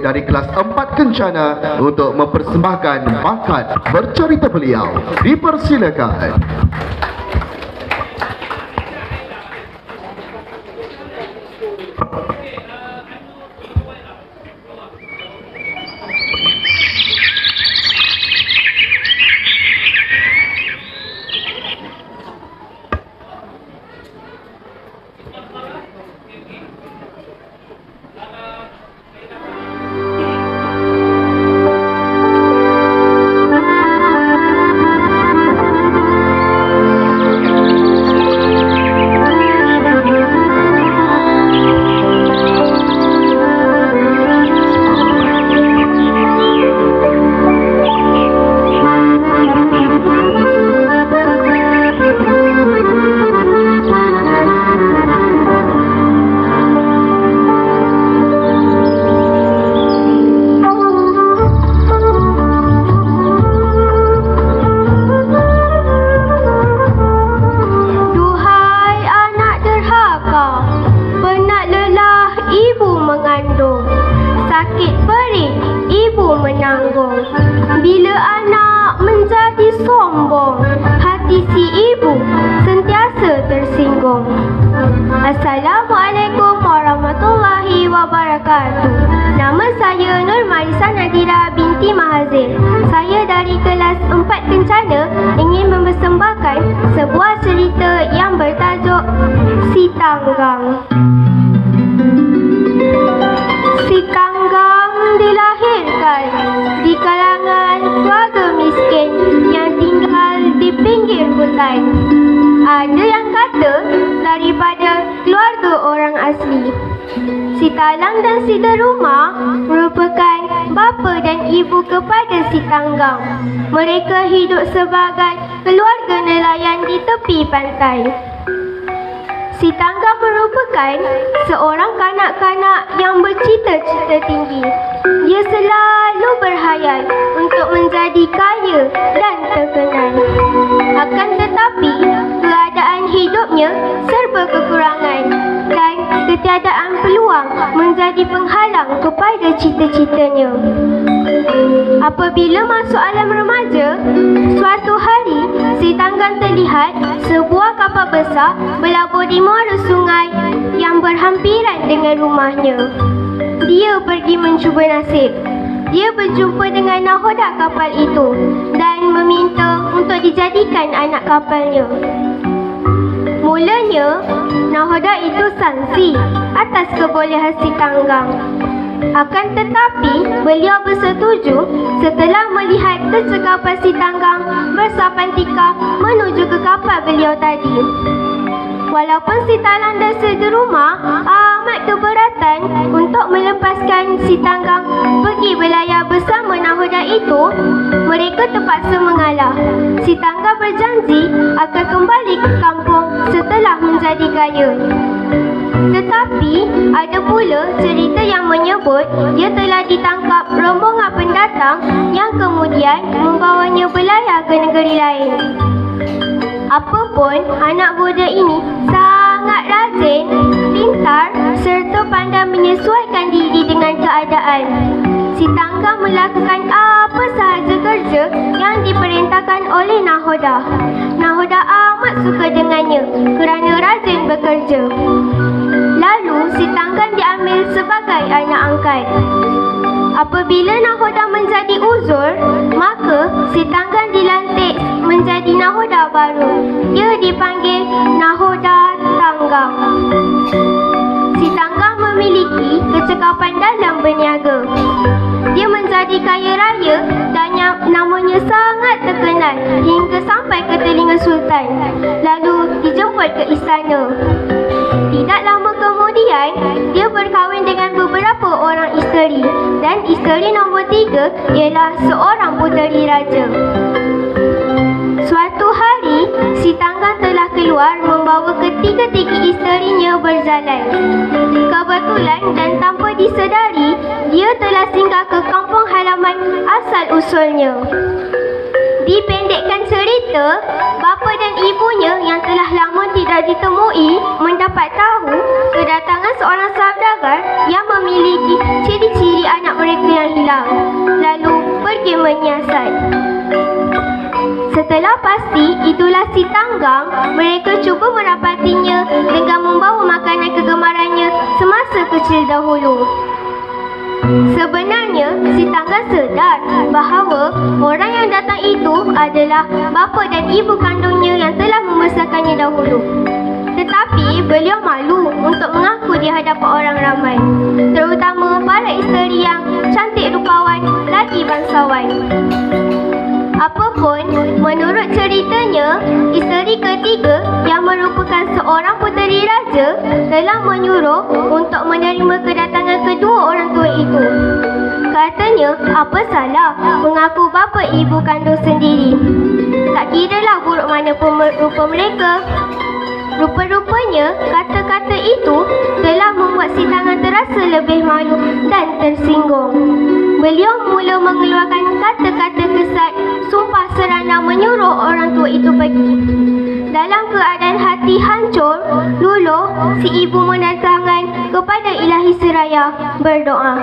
murid dari kelas 4 Kencana untuk mempersembahkan bakat bercerita beliau. Dipersilakan. Assalamualaikum warahmatullahi wabarakatuh. Nama saya Nur Marisa Nadira binti Mahazir. Saya dari kelas 4 Kencana ingin mempersembahkan sebuah cerita yang bertajuk Si Tanggang. Si Tanggang dilahirkan di kalangan keluarga miskin yang tinggal di pinggir hutan. Ada yang kata daripada keluarga orang asli. Si Talang dan si Deruma merupakan bapa dan ibu kepada si Tanggang. Mereka hidup sebagai keluarga nelayan di tepi pantai. Si Tanggang merupakan seorang kanak-kanak yang bercita-cita tinggi. Dia selalu berhayal untuk menjadi kaya dan terkenal. Akan tetapi, keadaan hidupnya serba kekurangan dan ketiadaan peluang menjadi penghalang kepada cita-citanya. Apabila masuk alam remaja, suatu hari si Tanggang terlihat sebuah kapal besar berlabuh di muara sungai yang berhampiran dengan rumahnya. Dia pergi mencuba nasib. Dia berjumpa dengan nahoda kapal itu dan meminta untuk dijadikan anak kapalnya. Mulanya, nahoda itu sangsi atas kebolehan si Tanggang. Akan tetapi, beliau bersetuju setelah melihat kecekapan si Tanggang bersapan tika menuju ke kapal beliau tadi. Walaupun si Talang dan si Deruma amat keberatan untuk melepaskan si Tanggang pergi berlayar bersama nahoda itu, mereka terpaksa mengalah. Si Tanggang berjanji akan kembali ke kampung setelah menjadi kaya. Tetapi ada pula cerita yang menyebut dia telah ditangkap rombongan pendatang yang kemudian membawanya berlayar ke negeri lain. Apapun, anak muda ini sangat rajin, pintar serta pandai menyesuaikan diri dengan keadaan. Si Tanggang melakukan apa sahaja kerja yang diperintahkan oleh nahoda. Nahoda amat suka dengannya kerana rajin bekerja. Lalu, si Tanggang diambil sebagai anak angkat. Apabila nahoda menjadi uzur, maka si Tanggang dilantik menjadi nahoda baru. Ia dipanggil Nahoda Tanggang. Si Tanggang memiliki kecekapan dalam berniaga. Dia menjadi kaya raya dan namanya sangat terkenal hingga sampai ke telinga Sultan. Lalu dijemput ke istana. Tidak lama kemudian, dia berkahwin dengan beberapa orang isteri dan isteri nombor 3 ialah seorang puteri raja. Suatu hari, si Tanggang telah keluar membawa ketiga-tiga isterinya berjalan. Kebetulan dan tanpa disedari, dia telah singgah ke kampung halaman asal-usulnya. Dipendekkan cerita, bapa dan ibunya yang telah lama tidak ditemui mendapat tahu kedatangan seorang saudagar yang memiliki ciri-ciri anak mereka menyiasat. Setelah pasti itulah si Tanggang, mereka cuba merapatinya dengan membawa makanan kegemarannya semasa kecil dahulu. Sebenarnya, si Tanggang sedar bahawa orang yang datang itu adalah bapa dan ibu kandungnya yang telah membesarkannya dahulu. Tetapi beliau malu untuk mengaku di hadapan orang ramai, terutama para isteri yang cantik rupawan lagi bangsawan. Apapun, menurut ceritanya, isteri ketiga yang merupakan seorang puteri raja telah menyuruh untuk menerima kedatangan kedua orang tua itu. Katanya, apa salah mengaku bapa ibu kandung sendiri? Tak kiralah buruk mana pun rupa mereka. Rupa-rupanya, kata-kata itu telah membuat si Tanggang terasa lebih malu dan tersinggung. Beliau mula mengeluarkan kata-kata kesat, sumpah serana menyuruh orang tua itu pergi. Dalam keadaan hati hancur, luluh, si ibu mendatangkan kepada Ilahi Seraya berdoa.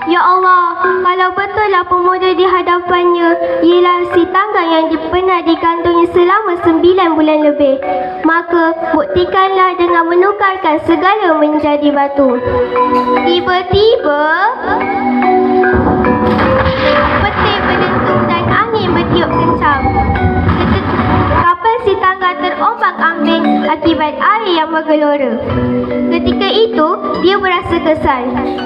Ya Allah, kalau betullah pemuda di hadapannya ialah si Tanggang yang pernah dikandungnya selama 9 bulan lebih, maka buktikanlah dengan menukarkan segala menjadi batu. Tiba-tiba, petir berdentum dan angin bertiup kencang. Kapal si Tanggang terombang-ambing akibat air yang bergelora. Ketika itu, dia berasa kesal.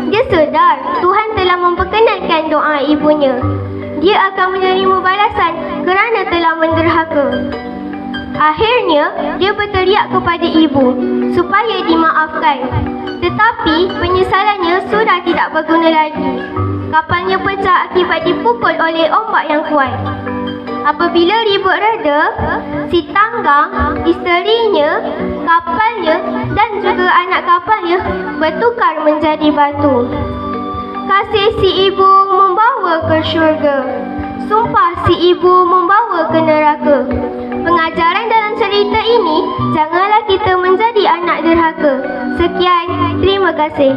Dia sedar Tuhan telah memperkenankan doa ibunya. Dia akan menerima balasan kerana telah menderhaka. Akhirnya, dia berteriak kepada ibu supaya dimaafkan. Tetapi, penyesalannya sudah tidak berguna lagi. Kapalnya pecah akibat dipukul oleh ombak yang kuat. Apabila ribut reda, si Tanggang, isterinya, kapalnya dan juga anak kapalnya bertukar menjadi batu. Kasih si ibu membawa ke syurga, sumpah si ibu membawa ke neraka. Pengajaran dalam cerita ini, janganlah kita menjadi anak derhaka. Sekian, terima kasih.